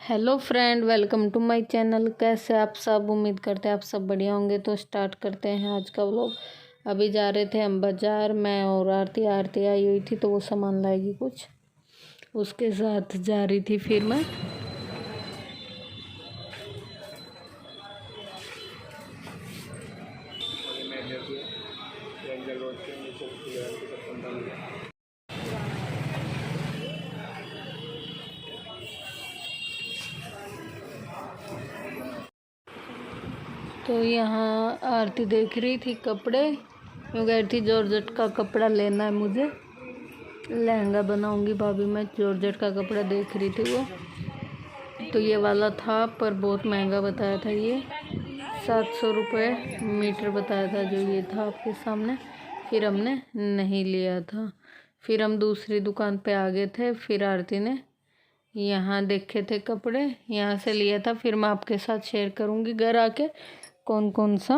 Hello friend, welcome to my channel. कैसे आप सब? उम्मीद करते हैं आप सब बढ़िया होंगे। तो स्टार्ट करते हैं आज का व्लॉग। अभी जा रहे थे हम बाज़ार, मैं और आरती आई हुई थी तो वो सामान लाएगी कुछ, उसके साथ जा रही थी फिर मैं। तो यहाँ आरती देख रही थी कपड़े, क्यों कह रही थी जॉर्जेट का कपड़ा लेना है मुझे, लहंगा बनाऊंगी भाभी। मैं जॉर्जेट का कपड़ा देख रही थी वो, तो ये वाला था पर बहुत महंगा बताया था। ये 700 रुपये मीटर बताया था जो ये था आपके सामने। फिर हमने नहीं लिया था। फिर हम दूसरी दुकान पे आ गए थे। फिर आरती ने यहाँ देखे थे कपड़े, यहाँ से लिया था। फिर मैं आपके साथ शेयर करूँगी घर आके कौन कौन सा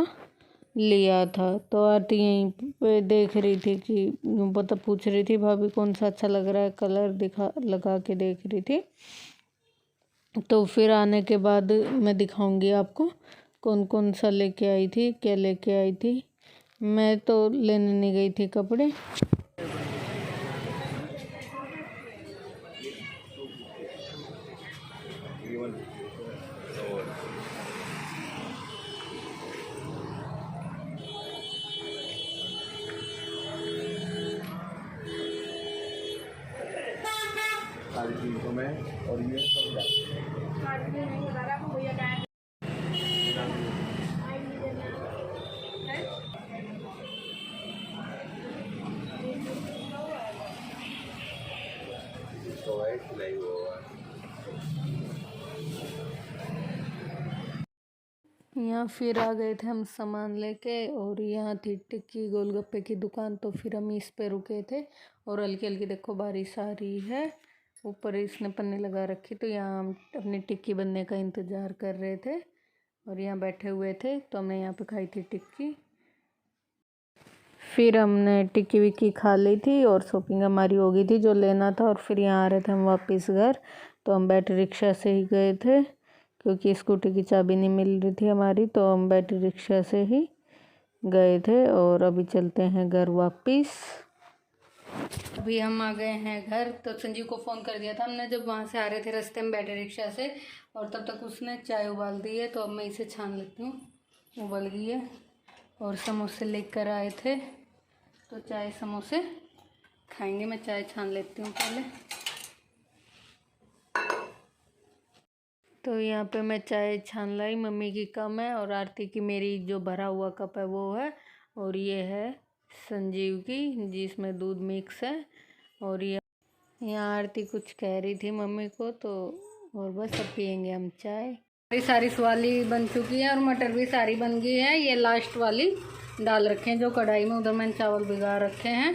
लिया था। तो आरती यहीं पे देख रही थी कि यूँ पता पूछ रही थी भाभी कौन सा अच्छा लग रहा है, कलर दिखा लगा के देख रही थी। तो फिर आने के बाद मैं दिखाऊंगी आपको कौन कौन सा लेके आई थी, क्या लेके आई थी। मैं तो लेने नहीं गई थी कपड़े। सारी चीज़ों में और ये सब यहाँ फिर आ गए थे हम सामान लेके, और यहाँ थी टिक्की गोलगप्पे की दुकान। तो फिर हम इस पे रुके थे, और हल्की हल्की देखो बारिश आ रही है, ऊपर इसने पन्नी लगा रखी। तो यहाँ हम अपनी टिक्की बनने का इंतज़ार कर रहे थे, और यहाँ बैठे हुए थे। तो हमने यहाँ पे खाई थी टिक्की। फिर हमने टिक्की विक्की खा ली थी, और शॉपिंग हमारी हो गई थी जो लेना था। और फिर यहाँ आ रहे थे हम वापस घर। तो हम बैटरी रिक्शा से ही गए थे, क्योंकि स्कूटी की चाबी नहीं मिल रही थी हमारी। तो हम बैटरी रिक्शा से ही गए थे, और अभी चलते हैं घर वापस। अभी हम आ गए हैं घर। तो संजीव को फ़ोन कर दिया था हमने जब वहाँ से आ रहे थे रास्ते में बैटरी रिक्शा से, और तब तक उसने चाय उबाल दी है। तो अब मैं इसे छान लेती हूँ, उबल गई है। और समोसे लेकर आए थे, तो चाय समोसे खाएंगे। मैं चाय छान लेती हूँ पहले। तो यहाँ पे मैं चाय छान लाई, मम्मी की कम है और आरती की मेरी जो भरा हुआ कप है वो है, और ये है संजीव की जिसमें दूध मिक्स है। और ये यहाँ आरती कुछ कह रही थी मम्मी को, तो और बस अब पियेंगे हम चाय। सारी स्वाली बन चुकी है और मटर भी सारी बन गई है। ये लास्ट वाली डाल रखे हैं जो कढ़ाई में, उधर मैंने चावल भिगा रखे हैं।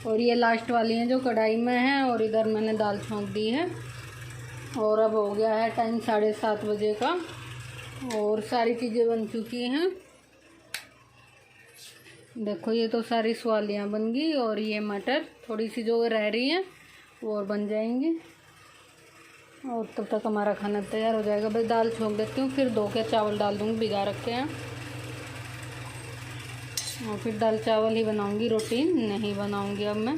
और ये लास्ट वाली हैं जो कढ़ाई में है, और इधर मैंने दाल छोंक दी है। और अब हो गया है टाइम 7:30 बजे का, और सारी चीज़ें बन चुकी हैं। देखो ये तो सारी स्वालियाँ बन गई, और ये मटर थोड़ी सी जो रह रही हैं वो और बन जाएंगी, और तब तक हमारा खाना तैयार हो जाएगा। बस दाल छोंक देती हूँ, फिर धो के चावल डाल दूँगी, भिगा रखे हैं। और फिर दाल चावल ही बनाऊँगी, रोटी नहीं बनाऊँगी अब मैं।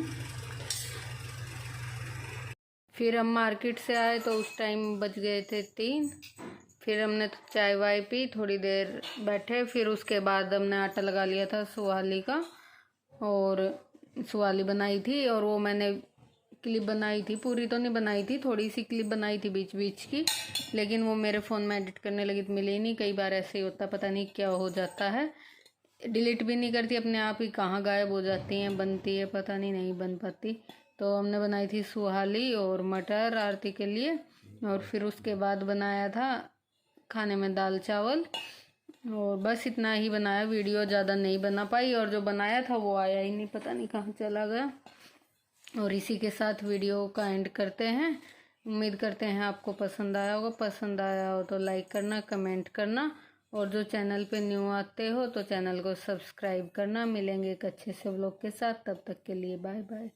फिर हम मार्केट से आए तो उस टाइम बज गए थे 3। फिर हमने चाय वाय पी, थोड़ी देर बैठे। फिर उसके बाद हमने आटा लगा लिया था सुहाली का, और सुहाली बनाई थी। और वो मैंने क्लिप बनाई थी, पूरी तो नहीं बनाई थी, थोड़ी सी क्लिप बनाई थी बीच बीच की, लेकिन वो मेरे फ़ोन में एडिट करने लगी तो मिली नहीं। कई बार ऐसे ही होता, पता नहीं क्या हो जाता है, डिलीट भी नहीं करती, अपने आप ही कहाँ गायब हो जाती हैं, बनती है पता नहीं बन पाती। तो हमने बनाई थी सुहाली और मटर आरती के लिए, और फिर उसके बाद बनाया था खाने में दाल चावल, और बस इतना ही बनाया। वीडियो ज़्यादा नहीं बना पाई, और जो बनाया था वो आया ही नहीं, पता नहीं कहाँ चला गया। और इसी के साथ वीडियो का एंड करते हैं। उम्मीद करते हैं आपको पसंद आया होगा। पसंद आया हो तो लाइक करना, कमेंट करना, और जो चैनल पे न्यू आते हो तो चैनल को सब्सक्राइब करना। मिलेंगे एक अच्छे से व्लॉग के साथ, तब तक के लिए बाय बाय।